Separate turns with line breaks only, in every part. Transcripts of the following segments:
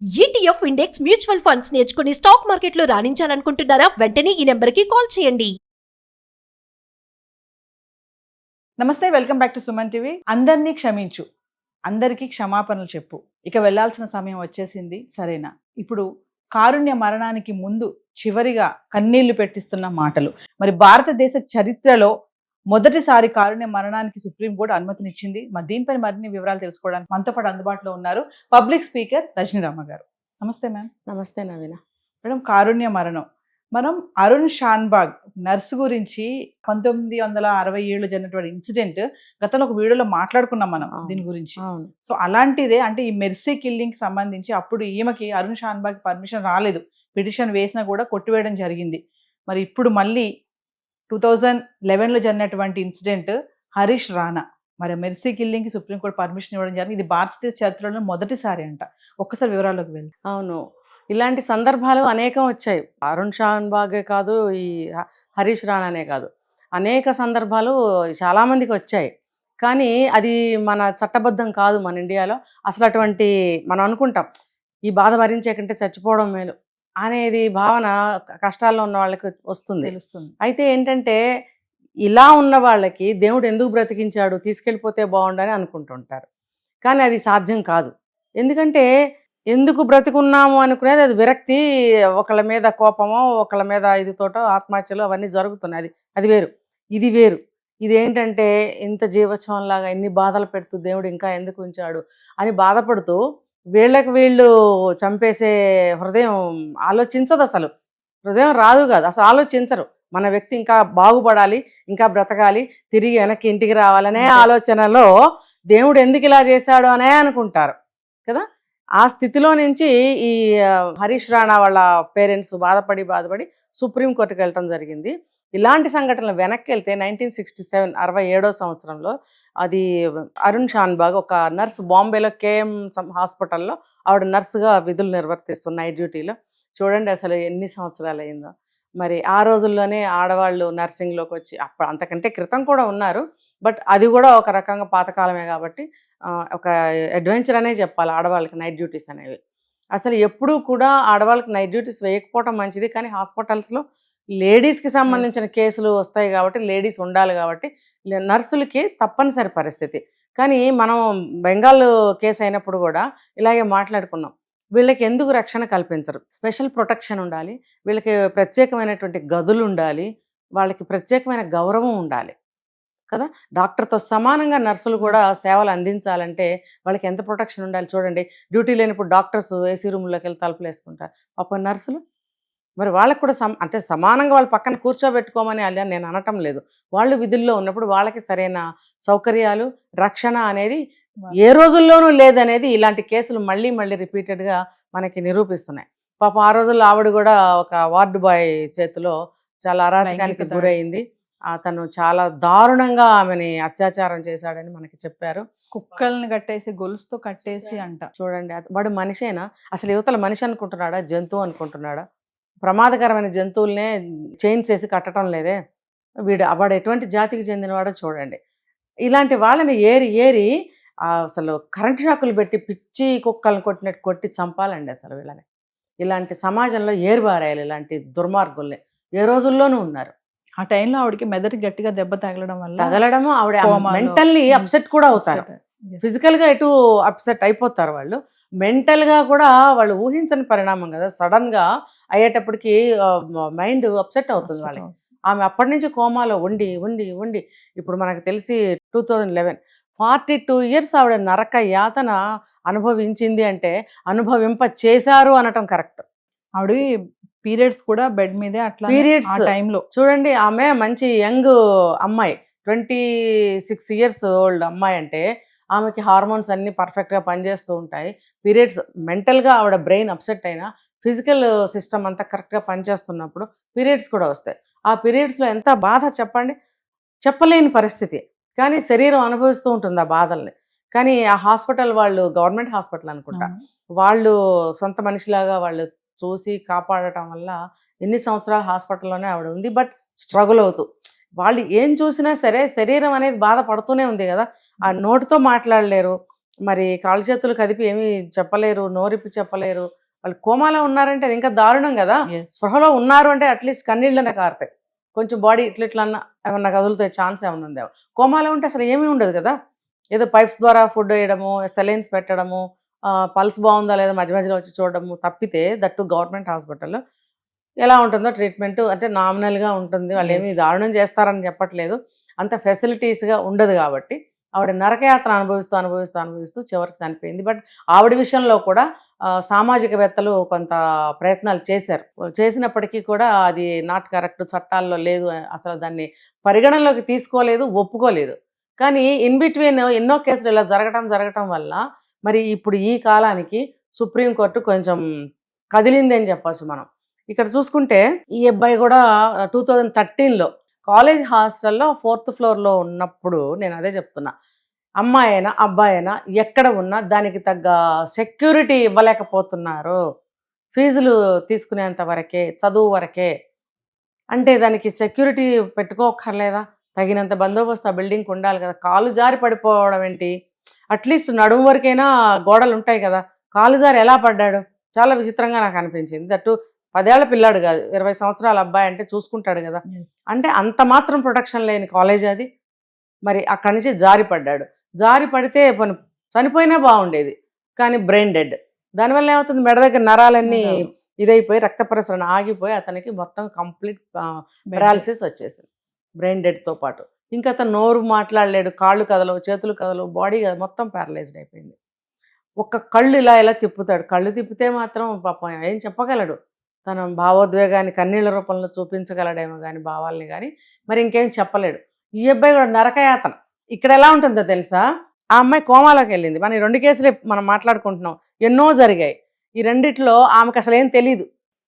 ETF index mutual funds నేర్చుకుని stock మార్కెట్లో రాణించాలనుకుంటున్నారా? వెంటనే ఈ నెంబర్కి కాల్ చేయండి.
నమస్తే, welcome back to Suman TV. అందరినీ క్షమించు, అందరికీ క్షమాపణలు చెప్పు, ఇక వెళ్ళాల్సిన సమయం వచ్చేసింది. సరేనా? ఇప్పుడు కారుణ్య మరణానికి ముందు చివరిగా కన్నీళ్లు పెట్టిస్తున్న మాటలు. మరి భారతదేశ చరిత్రలో మొదటిసారి కారుణ్య మరణానికి సుప్రీంకోర్టు అనుమతినిచ్చింది. మరి దీనిపై మరిన్ని వివరాలు తెలుసుకోవడానికి మనతో పాటు అందుబాటులో ఉన్నారు పబ్లిక్ స్పీకర్ రజనీరామ గారు. నమస్తే మ్యామ్.
నమస్తే నవీన.
మేడం, కారుణ్య మరణం, మనం అరుణ్ షాన్బాగ్ నర్సు గురించి 1967 జరిగినటువంటి ఇన్సిడెంట్ గతంలో ఒక వీడియోలో మాట్లాడుకున్నాం మనం దీని గురించి. సో అలాంటిదే, అంటే ఈ మెర్సీ కిల్లింగ్ సంబంధించి అప్పుడు ఈమెకి అరుణ్ షాన్బాగ్ పర్మిషన్ రాలేదు, పిటిషన్ వేసినా కూడా కొట్టివేయడం జరిగింది. మరి ఇప్పుడు మళ్ళీ 2011లో జరిగినటువంటి ఇన్సిడెంట్ హరీష్ రాణా, మరి మెర్సీ కిల్లింగ్ కి సుప్రీంకోర్టు పర్మిషన్ ఇవ్వడం జరిగింది. ఇది భారతదేశ చరిత్రలో మొదటిసారి అంట. ఒక్కసారి వివరాల్లోకి వెళ్ళి.
అవును, ఇలాంటి సందర్భాలు అనేకం వచ్చాయి. అరుణ్ షాన్బాగే కాదు, ఈ హరీష్ రాణానే కాదు, అనేక సందర్భాలు చాలామందికి వచ్చాయి. కానీ అది మన చట్టబద్ధం కాదు మన ఇండియాలో. అసలు అటువంటి మనం అనుకుంటాం ఈ బాధ భరించే కంటే చచ్చిపోవడం మేలు అనేది భావన కష్టాల్లో ఉన్న వాళ్ళకి వస్తుంది, తెలుస్తుంది. అయితే ఏంటంటే ఇలా ఉన్న వాళ్ళకి దేవుడు ఎందుకు బ్రతికించాడు, తీసుకెళ్ళిపోతే బాగుండని అనుకుంటుంటారు. కానీ అది సాధ్యం కాదు. ఎందుకంటే ఎందుకు బ్రతికున్నాము అనుకునేది అది విరక్తి, ఒకళ్ళ మీద కోపమో ఒకళ్ళ మీద ఇదితోటో ఆత్మహత్యలు అవన్నీ జరుగుతున్నాయి. అది వేరు, ఇది వేరు. ఇదేంటంటే ఇంత జీవోత్సవంలాగా ఇన్ని బాధలు పెడుతూ దేవుడు ఇంకా ఎందుకు ఉంచాడు అని బాధపడుతూ వీళ్ళు చంపేసే హృదయం ఆలోచించదు. అసలు హృదయం రాదు కాదు, అసలు ఆలోచించరు. మన వ్యక్తి ఇంకా బాగుపడాలి, ఇంకా బ్రతకాలి, తిరిగి వెనక్కి ఇంటికి రావాలనే ఆలోచనలో దేవుడు ఎందుకు ఇలా చేశాడు అనే అనుకుంటారు కదా. ఆ స్థితిలో నుంచి ఈ హరీష్ రాణా వాళ్ళ పేరెంట్స్ బాధపడి సుప్రీంకోర్టుకి వెళ్ళటం జరిగింది. ఇలాంటి సంఘటనలు వెనక్కి వెళ్తే 1967 67వ సంవత్సరంలో అది అరుణ్ షాన్బాగ్ ఒక నర్స్, బాంబేలో కేఎం హాస్పిటల్లో ఆవిడ నర్సుగా విధులు నిర్వర్తిస్తున్న నైట్ డ్యూటీలో. చూడండి అసలు ఎన్ని సంవత్సరాలు అయిందో. మరి ఆ రోజుల్లోనే ఆడవాళ్ళు నర్సింగ్లోకి వచ్చి, అప్పుడు అంతకంటే క్రితం కూడా ఉన్నారు, బట్ అది కూడా ఒక రకంగా పాతకాలమే కాబట్టి ఒక అడ్వెంచర్ అనే చెప్పాలి ఆడవాళ్ళకి నైట్ డ్యూటీస్ అనేవి. అసలు ఎప్పుడూ కూడా ఆడవాళ్ళకి నైట్ డ్యూటీస్ వేయకపోవటం మంచిది, కానీ హాస్పిటల్స్లో లేడీస్కి సంబంధించిన కేసులు వస్తాయి కాబట్టి లేడీస్ ఉండాలి కాబట్టి నర్సులకి తప్పనిసరి పరిస్థితి. కానీ మనం బెంగాల్ కేసు అయినప్పుడు కూడా ఇలాగే మాట్లాడుకున్నాం, వీళ్ళకి ఎందుకు రక్షణ కల్పించరు, స్పెషల్ ప్రొటెక్షన్ ఉండాలి, వీళ్ళకి ప్రత్యేకమైనటువంటి గదులు ఉండాలి, వాళ్ళకి ప్రత్యేకమైన గౌరవం ఉండాలి కదా. డాక్టర్తో సమానంగా నర్సులు కూడా సేవలు అందించాలంటే వాళ్ళకి ఎంత ప్రొటెక్షన్ ఉండాలి చూడండి. డ్యూటీ లేనప్పుడు డాక్టర్స్ ఏసీ రూమ్లోకి వెళ్ళి తలుపులు వేసుకుంటారు, పాపం నర్సులు మరి వాళ్ళకి కూడా అంటే సమానంగా వాళ్ళ పక్కన కూర్చోబెట్టుకోమని అలా నేను అనటం లేదు. వాళ్ళు విధుల్లో ఉన్నప్పుడు వాళ్ళకి సరైన సౌకర్యాలు, రక్షణ అనేది ఏ రోజుల్లోనూ లేదనేది ఇలాంటి కేసులు మళ్ళీ రిపీటెడ్గా మనకి నిరూపిస్తున్నాయి. పాపం ఆ రోజుల్లో ఆవిడ కూడా ఒక వార్డు బాయ్ చేతిలో చాలా అరాచకానికి గురైంది. అతను చాలా దారుణంగా ఆమెని అత్యాచారం చేశాడని మనకి చెప్పారు.
కుక్కల్ని కట్టేసి గొలుసుతో కట్టేసి అంట.
చూడండి, వాడు మనిషేనా? అసలు యువతల మనిషి అనుకుంటున్నాడా, జంతువు అనుకుంటున్నాడా? ప్రమాదకరమైన జంతువులనే చైన్స్ వేసి కట్టడం లేదే. వాడు ఎటువంటి జాతికి చెందినవాడో చూడండి. ఇలాంటి వాళ్ళని ఏరి అసలు కరెంట్ షాకులు పెట్టి పిచ్చి కుక్కలను కొట్టినట్టు కొట్టి చంపాలండి అసలు వీళ్ళని. ఇలాంటి సమాజంలో ఏరిబారేయాలి ఇలాంటి దుర్మార్గుల్ని. ఏ రోజుల్లోనూ ఉన్నారు.
ఆ టైంలో ఆవిడకి మెదడు గట్టిగా దెబ్బ తగలడము
ఆవిడ మెంటల్లీ అప్సెట్ కూడా అవుతారు. ఫిజికల్గా ఎటు అప్సెట్ అయిపోతారు వాళ్ళు, మెంటల్గా కూడా వాళ్ళు ఊహించని పరిణామం కదా. సడన్గా అయ్యేటప్పటికి మైండ్ అప్సెట్ అవుతుంది వాళ్ళకి. ఆమె అప్పటి నుంచి కోమాలో ఉండి ఇప్పుడు మనకు తెలిసి 2011 42 years ఆవిడ నరక యాతన అనుభవించింది. అంటే అనుభవింప చేశారు అనటం కరెక్ట్.
ఆవిడ పీరియడ్స్ కూడా బెడ్ మీదే అట్లా
పీరియడ్స్
టైంలో
చూడండి. ఆమె మంచి యంగ్ అమ్మాయి, 26 years ఓల్డ్ అమ్మాయి. అంటే ఆమెకి హార్మోన్స్ అన్నీ పర్ఫెక్ట్గా పనిచేస్తూ ఉంటాయి. పీరియడ్స్ మెంటల్గా ఆవిడ బ్రెయిన్ అప్సెట్ అయినా ఫిజికల్ సిస్టమ్ అంతా కరెక్ట్గా పనిచేస్తున్నప్పుడు పీరియడ్స్ కూడా వస్తాయి. ఆ పీరియడ్స్లో ఎంత బాధ చెప్పండి, చెప్పలేని పరిస్థితి. కానీ శరీరం అనుభవిస్తూ ఉంటుంది ఆ బాధల్ని. కానీ ఆ హాస్పిటల్ వాళ్ళు, గవర్నమెంట్ హాస్పిటల్ అనుకుంటా, వాళ్ళు సొంత మనిషిలాగా వాళ్ళు చూసి కాపాడటం వల్ల ఎన్ని సంవత్సరాలు హాస్పిటల్లోనే ఆవిడ ఉంది. బట్ స్ట్రగుల్ అవుతూ వాళ్ళు ఏం చూసినా సరే శరీరం అనేది బాధపడుతూనే ఉంది కదా. ఆ నోటితో మాట్లాడలేరు, మరి కాళ్ళు చేతులు కదిపి ఏమీ చెప్పలేరు, నోరిప్పి చెప్పలేరు. వాళ్ళు కోమాలో ఉన్నారంటే అది ఇంకా దారుణం కదా.
Yes.
స్పృహలో ఉన్నారు అంటే అట్లీస్ట్ కన్నీళ్ళనే కారుతాయి, కొంచెం బాడీ ఇట్లన్నా ఏమన్నా కదులుతాయి, ఛాన్స్ ఏమన్నా ఉందేమో. కోమాలో ఉంటే అసలు ఏమీ ఉండదు కదా. ఏదో పైప్స్ ద్వారా ఫుడ్ వేయడము, సెలైన్స్ పెట్టడము, పల్స్ బాగుందా లేదా మధ్య మధ్యలో వచ్చి చూడడము తప్పితే, దట్టు గవర్నమెంట్ హాస్పిటల్లో ఎలా ఉంటుందో ట్రీట్మెంట్ అంటే నామినల్గా ఉంటుంది. వాళ్ళు ఏమీ
Yes.
దారుణం చేస్తారని చెప్పట్లేదు, అంత ఫెసిలిటీస్గా ఉండదు కాబట్టి ఆవిడ నరకయాత్ర అనుభవిస్తూ చివరికి చనిపోయింది. బట్ ఆవిడ విషయంలో కూడా సామాజికవేత్తలు కొంత ప్రయత్నాలు చేశారు. చేసినప్పటికీ కూడా అది నాట్ కరెక్ట్, చట్టాల్లో లేదు, అసలు దాన్ని పరిగణనలోకి తీసుకోలేదు, ఒప్పుకోలేదు. కానీ ఇన్ బిట్వీన్ ఎన్నో కేసులు ఇలా జరగటం వల్ల మరి ఇప్పుడు ఈ కాలానికి సుప్రీంకోర్టు కొంచెం కదిలింది అని చెప్పచ్చు మనం. ఇక్కడ చూసుకుంటే ఈ అబ్బాయి కూడా 2013లో కాలేజ్ హాస్టల్లో 4th ఫ్లోర్లో ఉన్నప్పుడు, నేను అదే చెప్తున్నా, అమ్మాయి అయినా అబ్బాయి అయినా ఎక్కడ ఉన్నా దానికి తగ్గ సెక్యూరిటీ ఇవ్వలేకపోతున్నారు. ఫీజులు తీసుకునేంత వరకే, చదువు వరకే. అంటే దానికి సెక్యూరిటీ పెట్టుకోకర్లేదా? తగినంత బందోబస్తు ఆ బిల్డింగ్కి ఉండాలి కదా. కాలు జారి పడిపోవడం ఏంటి? అట్లీస్ట్ నడుము వరకైనా గోడలు ఉంటాయి కదా. కాలు జారి ఎలా పడ్డాడు? చాలా విచిత్రంగా నాకు అనిపించింది. దట్టు 10 ఏళ్ల పిల్లాడు కాదు, 20 సంవత్సరాల అబ్బాయి అంటే చూసుకుంటాడు కదా.
Yes.
అంటే అంత మాత్రం ప్రొటెక్షన్ లేని కాలేజ్ అది. మరి అక్కడి నుంచి జారి పడ్డాడు. జారి పడితే చనిపోయినా బాగుండేది, కానీ బ్రెయిన్ డెడ్. దానివల్ల ఏమవుతుంది, మెడ దగ్గర నరాలన్నీ ఇదైపోయి రక్త ప్రసరణ ఆగిపోయి అతనికి మొత్తం కంప్లీట్ పెరాలసిస్ వచ్చేసింది, బ్రెయిన్ డెడ్తో పాటు. ఇంకా అతను నోరు మాట్లాడలేడు, కాళ్ళు కదలవు, చేతులు కదలవు, బాడీ మొత్తం ప్యారలైజ్డ్ అయిపోయింది. ఒక్క కళ్ళు ఇలా తిప్పుతాడు. కళ్ళు తిప్పితే మాత్రం పాపం ఏం చెప్పగలడు, తన భావోద్వేగాన్ని కన్నీళ్ళ రూపంలో చూపించగలడేమో కానీ భావాల్ని కానీ, మరి ఇంకేం చెప్పలేడు. ఈ అబ్బాయి కూడా నరకయాతన. ఇక్కడ ఎలా ఉంటుందో తెలుసా, ఆ అమ్మాయి కోమాలోకి వెళ్ళింది. మనం ఈ 2 కేసులే మనం మాట్లాడుకుంటున్నాం, ఎన్నో జరిగాయి. ఈ రెండిట్లో ఆమెకు అసలు ఏం తెలీదు,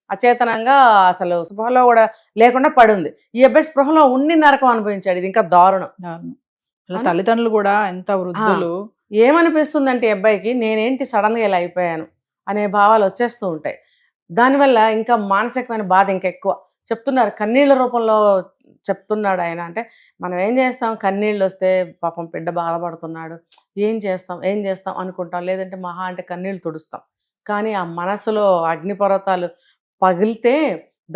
అచేతనంగా అసలు స్పృహలో కూడా లేకుండా పడుంది. ఈ అబ్బాయి స్పృహలో ఉండి నరకం అనుభవించాడు. ఇది ఇంకా దారుణం.
తల్లిదండ్రులు కూడా ఎంత వృద్ధులు.
ఏమనిపిస్తుందంటే ఈ అబ్బాయికి, నేనేంటి సడన్గా ఇలా అయిపోయాను అనే భావాలు వచ్చేస్తూ ఉంటాయి. దానివల్ల ఇంకా మానసికమైన బాధ ఇంకా ఎక్కువ. చెప్తున్నారు కన్నీళ్ళ రూపంలో చెప్తున్నాడు ఆయన. అంటే మనం ఏం చేస్తాం, కన్నీళ్ళు వస్తే పాపం బిడ్డ బాధపడుతున్నాడు, ఏం చేస్తాం అనుకుంటాం, లేదంటే మహా అంటే కన్నీళ్ళు తుడుస్తాం. కానీ ఆ మనసులో అగ్నిపర్వతాలు పగిలితే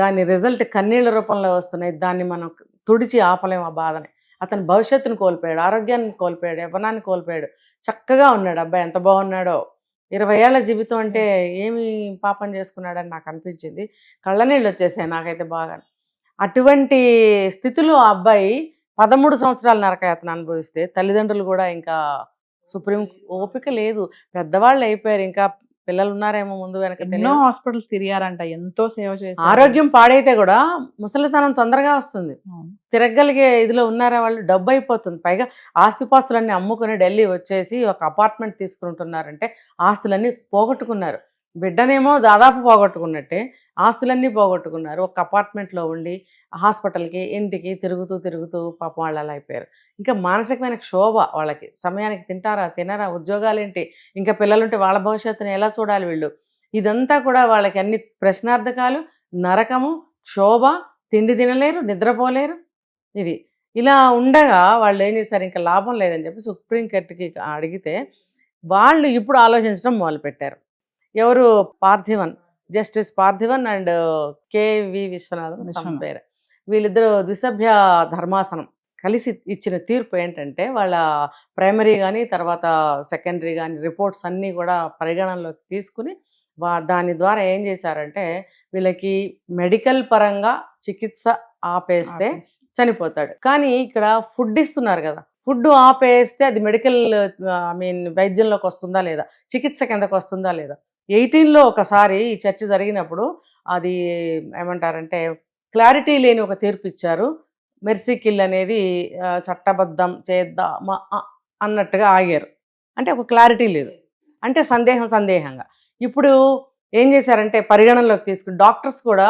దాని రిజల్ట్ కన్నీళ్ళ రూపంలో వస్తున్నాయి. దాన్ని మనం తుడిచి ఆపలేము ఆ బాధని. అతను భవిష్యత్తును కోల్పోయాడు, ఆరోగ్యాన్ని కోల్పోయాడు, యవ్వనాన్ని కోల్పోయాడు. చక్కగా ఉన్నాడు అబ్బాయి, ఎంత బాగున్నాడో. 20 ఏళ్ల జీవితం అంటే ఏమి పాపం చేసుకున్నాడని నాకు అనిపించింది. కళ్ళనీళ్ళు వచ్చేసాయి నాకైతే బాగా. అటువంటి స్థితిలో ఆ అబ్బాయి 13 సంవత్సరాల నరకయాతన అనుభవిస్తే, తల్లిదండ్రులు కూడా ఇంకా సుప్రీం ఓపిక లేదు, పెద్దవాళ్ళు అయిపోయారు, ఇంకా పిల్లలు ఉన్నారేమో ముందు వెనక
ఎన్నో హాస్పిటల్స్ తిరిగారంట, ఎంతో సేవ చేశారు.
ఆరోగ్యం పాడైతే కూడా ముసలితనం తొందరగా వస్తుంది. తిరగలిగే ఇదిలో ఉన్నారా వాళ్ళు, డబ్బు అయిపోతుంది. పైగా ఆస్తిపాస్తులన్నీ అమ్ముకుని ఢిల్లీ వచ్చేసి ఒక అపార్ట్మెంట్ తీసుకుంటున్నారంటే ఆస్తులన్నీ పోగొట్టుకున్నారు. బిడ్డనేమో దాదాపు పోగొట్టుకున్నట్టే ఆస్తులన్నీ పోగొట్టుకున్నారు. ఒక అపార్ట్మెంట్లో ఉండి హాస్పిటల్కి ఇంటికి తిరుగుతూ పాపం వాళ్ళు అలా అయిపోయారు. ఇంకా మానసికమైన క్షోభ వాళ్ళకి. సమయానికి తినరా, ఉద్యోగాలేంటి, ఇంకా పిల్లలుంటే వాళ్ళ భవిష్యత్తుని ఎలా చూడాలి వీళ్ళు. ఇదంతా కూడా వాళ్ళకి అన్ని ప్రశ్నార్థకాలు, నరకము, క్షోభ, తిండి తినలేరు, నిద్రపోలేరు. ఇది ఇలా ఉండగా వాళ్ళు ఏం చేశారు, ఇంకా లాభం లేదని చెప్పి సుప్రీంకోర్టుకి అడిగితే వాళ్ళు ఇప్పుడు ఆలోచించడం మొదలుపెట్టారు. ఎవరు, Parthivan, justice Parthivan and KV Viswanathan పేరు, వీళ్ళిద్దరు ద్విసభ్య ధర్మాసనం కలిసి ఇచ్చిన తీర్పు ఏంటంటే, వాళ్ళ ప్రైమరీ కానీ తర్వాత సెకండరీ కానీ రిపోర్ట్స్ అన్నీ కూడా పరిగణనలోకి తీసుకుని దాని ద్వారా ఏం చేశారంటే, వీళ్ళకి మెడికల్ పరంగా చికిత్స ఆపేస్తే చనిపోతాడు. కానీ ఇక్కడ ఫుడ్ ఇస్తున్నారు కదా, ఫుడ్ ఆపేస్తే అది మెడికల్ వైద్యంలోకి వస్తుందా లేదా, చికిత్స కిందకు వస్తుందా లేదా. 18లో ఒకసారి ఈ చర్చ జరిగినప్పుడు అది ఏమంటారంటే క్లారిటీ లేని ఒక తీర్పు ఇచ్చారు. మెర్సీ కిల్ అనేది చట్టబద్ధం చేద్దామా అన్నట్టుగా ఆగారు. అంటే ఒక క్లారిటీ లేదు, అంటే సందేహంగా. ఇప్పుడు ఏం చేశారంటే పరిగణనలోకి తీసుకుని డాక్టర్స్ కూడా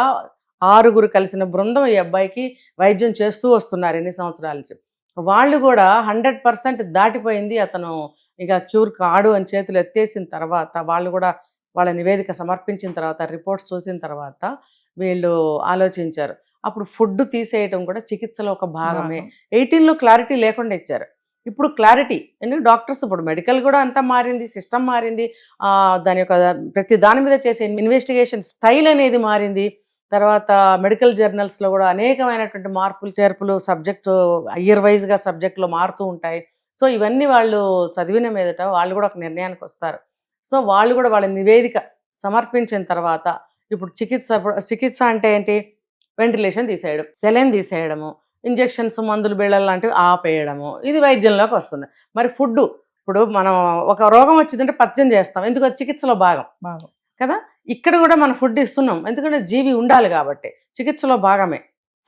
6 కలిసిన బృందం ఈ అబ్బాయికి వైద్యం చేస్తూ వస్తున్నారు ఎన్ని సంవత్సరాల నుంచి. వాళ్ళు కూడా 100% దాటిపోయింది, అతను ఇక క్యూర్ కాడు అని చేతులు ఎత్తేసిన తర్వాత, వాళ్ళు కూడా వాళ్ళ నివేదిక సమర్పించిన తర్వాత, రిపోర్ట్స్ చూసిన తర్వాత వీళ్ళు ఆలోచించారు. అప్పుడు ఫుడ్ తీసేయటం కూడా చికిత్సలో ఒక భాగమే. 18లో క్లారిటీ లేకుండా ఇచ్చారు. ఇప్పుడు క్లారిటీ ఎందుకంటే డాక్టర్స్ ఇప్పుడు మెడికల్ కూడా అంతా మారింది, సిస్టమ్ మారింది, దాని యొక్క ప్రతి దాని మీద చేసే ఇన్వెస్టిగేషన్ స్టైల్ అనేది మారింది. తర్వాత మెడికల్ జర్నల్స్లో కూడా అనేకమైనటువంటి మార్పులు చేర్పులు సబ్జెక్టు ఇయర్ వైజ్గా సబ్జెక్టులో మారుతూ ఉంటాయి. సో ఇవన్నీ వాళ్ళు చదివిన మీదట వాళ్ళు కూడా ఒక నిర్ణయానికి వస్తారు. సో వాళ్ళు కూడా వాళ్ళ నివేదిక సమర్పించిన తర్వాత ఇప్పుడు చికిత్స అంటే ఏంటి, వెంటిలేషన్ తీసేయడం, సెలైన్ తీసేయడము, ఇంజెక్షన్స్ మందులు బిళ్ళలు లాంటివి ఆపేయడము, ఇది వైద్యంలోకి వస్తుంది. మరి ఫుడ్, ఇప్పుడు మనం ఒక రోగం వచ్చిందంటే పథ్యం చేస్తాం, ఎందుకు చికిత్సలో భాగం కదా. ఇక్కడ కూడా మనం ఫుడ్ ఇస్తున్నాం ఎందుకంటే జీవి ఉండాలి కాబట్టి, చికిత్సలో భాగమే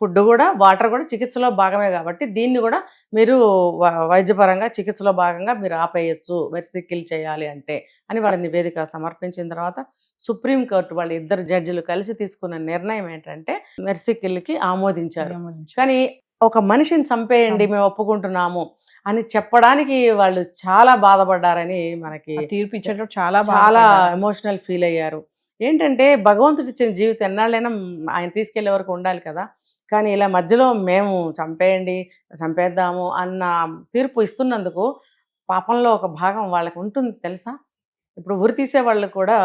ఫుడ్ కూడా, వాటర్ కూడా చికిత్సలో భాగమే కాబట్టి దీన్ని కూడా మీరు వైద్యపరంగా చికిత్సలో భాగంగా మీరు ఆపేయచ్చు మెర్సీ కిల్ చేయాలి అంటే అని వాళ్ళ నివేదిక సమర్పించిన తర్వాత సుప్రీంకోర్టు వాళ్ళ ఇద్దరు జడ్జిలు కలిసి తీసుకున్న నిర్ణయం ఏంటంటే మెర్సీ కిల్కి ఆమోదించారు. కానీ ఒక మనిషిని చంపేయండి మేము ఒప్పుకుంటున్నాము అని చెప్పడానికి వాళ్ళు చాలా బాధపడ్డారని మనకి
తీర్పు ఇచ్చేటప్పుడు చాలా
ఎమోషనల్ ఫీల్ అయ్యారు. ఏంటంటే భగవంతుడి ఇచ్చిన జీవితం ఎన్నాళ్ళైనా ఆయన తీసుకెళ్లే వరకు ఉండాలి కదా, కానీ ఇలా మధ్యలో మేము చంపేద్దాము అన్న తీర్పు ఇస్తున్నందుకు పాపంలో ఒక భాగం వాళ్ళకి ఉంటుంది తెలుసా. ఇప్పుడు ఉరి తీసే వాళ్ళకు కూడా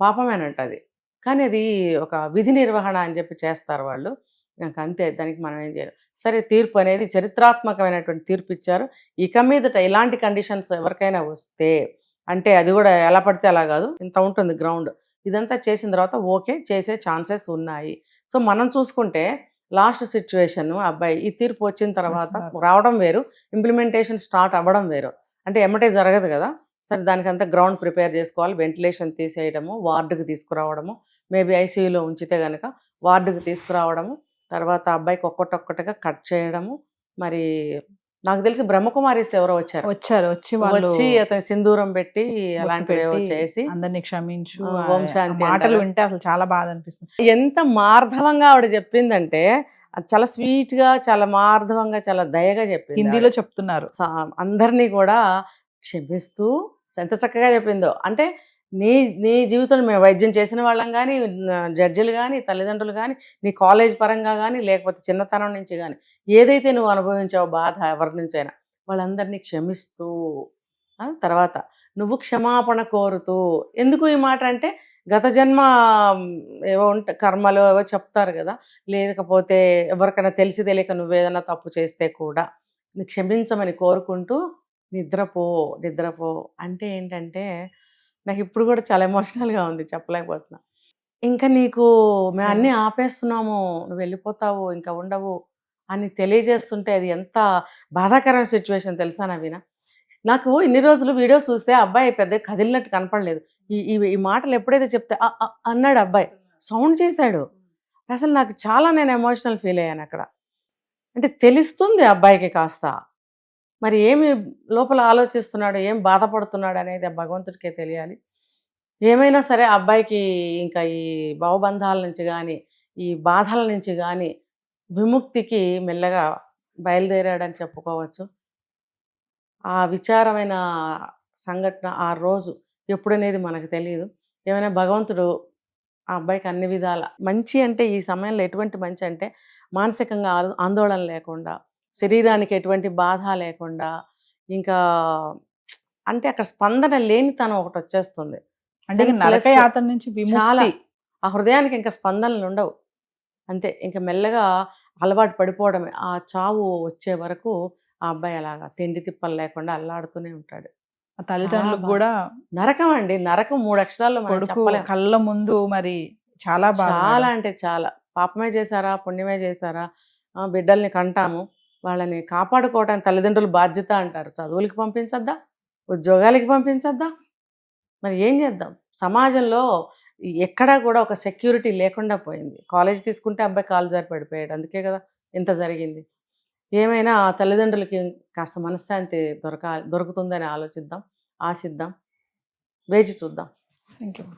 పాపమేనంట అది, కానీ అది ఒక విధి నిర్వహణ అని చెప్పి చేస్తారు వాళ్ళు, నాకు అంతే, దానికి మనం ఏం చేయాలి. సరే, తీర్పు అనేది చరిత్రాత్మకమైనటువంటి తీర్పు ఇచ్చారు. ఇక మీదట ఇలాంటి కండిషన్స్ ఎవరికైనా వస్తే, అంటే అది కూడా ఎలా పడితే అలా కాదు, ఇంత ఉంటుంది గ్రౌండ్, ఇదంతా చేసిన తర్వాత ఓకే చేసే ఛాన్సెస్ ఉన్నాయి. సో మనం చూసుకుంటే లాస్ట్ సిచ్యువేషన్ అబ్బాయి ఈ తీర్పు వచ్చిన తర్వాత రావడం వేరు, ఇంప్లిమెంటేషన్ స్టార్ట్ అవ్వడం వేరు. అంటే ఎమ్మటే జరగదు కదా. సరే, దానికంతా గ్రౌండ్ ప్రిపేర్ చేసుకోవాలి, వెంటిలేషన్ తీసేయడము, వార్డుకి తీసుకురావడము, మేబీ ఐసీయూలో ఉంచితే కనుక వార్డుకి తీసుకురావడము, తర్వాత అబ్బాయికి ఒక్కటొక్కటిగా కట్ చేయడము. మరి నాకు తెలిసి బ్రహ్మకుమారిస్ ఎవరో వచ్చి అతని సింధూరం పెట్టి అలాంటివి చేసి
అందరినీ క్షమించు
ఓం శాంతి
మాటలు వింటే అసలు చాలా బాధ అనిపిస్తుంది.
ఎంత మార్ధవంగా ఆవిడ చెప్పిందంటే చాలా స్వీట్ గా, చాలా మార్ధవంగా, చాలా దయగా చెప్పింది.
హిందీలో చెప్తున్నారు,
అందరినీ కూడా క్షమిస్తూ ఎంత చక్కగా చెప్పిందో. అంటే నీ జీవితంలో మేము వైద్యం చేసిన వాళ్ళం కానీ, జడ్జిలు కానీ, తల్లిదండ్రులు కానీ, నీ కాలేజ్ పరంగా కానీ, లేకపోతే చిన్నతనం నుంచి కానీ ఏదైతే నువ్వు అనుభవించావో బాధ ఎవరి నుంచైనా వాళ్ళందరినీ క్షమిస్తూ, తర్వాత నువ్వు క్షమాపణ కోరుతూ. ఎందుకు ఈ మాట అంటే గత జన్మ ఏవో కర్మలు ఏవో చెప్తారు కదా, లేకపోతే ఎవరికైనా తెలిసి తెలియక నువ్వేదైనా తప్పు చేస్తే కూడా నీ క్షమించమని కోరుకుంటూ నిద్రపో అంటే ఏంటంటే నాకు ఇప్పుడు కూడా చాలా ఎమోషనల్గా ఉంది, చెప్పలేకపోతున్నా. ఇంకా నీకు మేము అన్నీ ఆపేస్తున్నాము, నువ్వు వెళ్ళిపోతావు, ఇంకా ఉండవు అని తెలియజేస్తుంటే అది ఎంత బాధాకరమైన సిచ్యువేషన్ తెలుసా నవీన. నాకు ఇన్ని రోజులు వీడియోస్ చూస్తే అబ్బాయి పెద్ద కదిలినట్టు కనపడలేదు. ఈ మాటలు ఎప్పుడైతే చెప్తే అన్నాడు అబ్బాయి, సౌండ్ చేశాడు. అసలు నాకు చాలా నేను ఎమోషనల్ ఫీల్ అయ్యాను అక్కడ. అంటే తెలుస్తుంది అబ్బాయికి కాస్త మరి ఏమి లోపల ఆలోచిస్తున్నాడు, ఏం బాధపడుతున్నాడు అనేది ఆ భగవంతుడికే తెలియాలి. ఏమైనా సరే అబ్బాయికి ఇంకా ఈ భావబంధాల నుంచి కానీ, ఈ బాధల నుంచి కానీ విముక్తికి మెల్లగా బయలుదేరాడని చెప్పుకోవచ్చు. ఆ విచారమైన సంఘటన ఆ రోజు ఎప్పుడనేది మనకు తెలియదు. ఏమైనా భగవంతుడు ఆ అబ్బాయికి అన్ని విధాల మంచి, అంటే ఈ సమయంలో ఎటువంటి మంచి అంటే మానసికంగా ఆందోళన లేకుండా, శరీరానికి ఎటువంటి బాధ లేకుండా, ఇంకా అంటే అక్కడ స్పందన లేనితనం ఒకటి వచ్చేస్తుంది.
అంటే నరకయాతన నుంచి
చాలా, ఆ హృదయానికి ఇంకా స్పందనలు ఉండవు, అంతే. ఇంకా మెల్లగా అలవాటు పడిపోవడమే. ఆ చావు వచ్చే వరకు ఆ అబ్బాయి అలాగా తిండి తిప్పలు లేకుండా అల్లాడుతూనే ఉంటాడు.
ఆ తల్లిదండ్రులకు కూడా
నరకం అండి, నరకం 3 అక్షరాల్లో
కళ్ళ ముందు మరి చాలా
అంటే చాలా. పాపమే చేశారా పుణ్యమే చేశారా, బిడ్డల్ని కంటాము, వాళ్ళని కాపాడుకోవడానికి తల్లిదండ్రుల బాధ్యత అంటారు. చదువులకి పంపించద్దా, ఉద్యోగాలకి పంపించద్దా, మరి ఏం చేద్దాం. సమాజంలో ఎక్కడా కూడా ఒక సెక్యూరిటీ లేకుండా పోయింది. కాలేజ్ తీసుకుంటే అబ్బాయి కాలు జారి పడిపోయాడు, అందుకే కదా ఇంత జరిగింది. ఏమైనా తల్లిదండ్రులకి కాస్త మనశ్శాంతి దొరుకుతుందని ఆలోచిద్దాం, ఆశిద్దాం, వేచి చూద్దాం.
Thank you.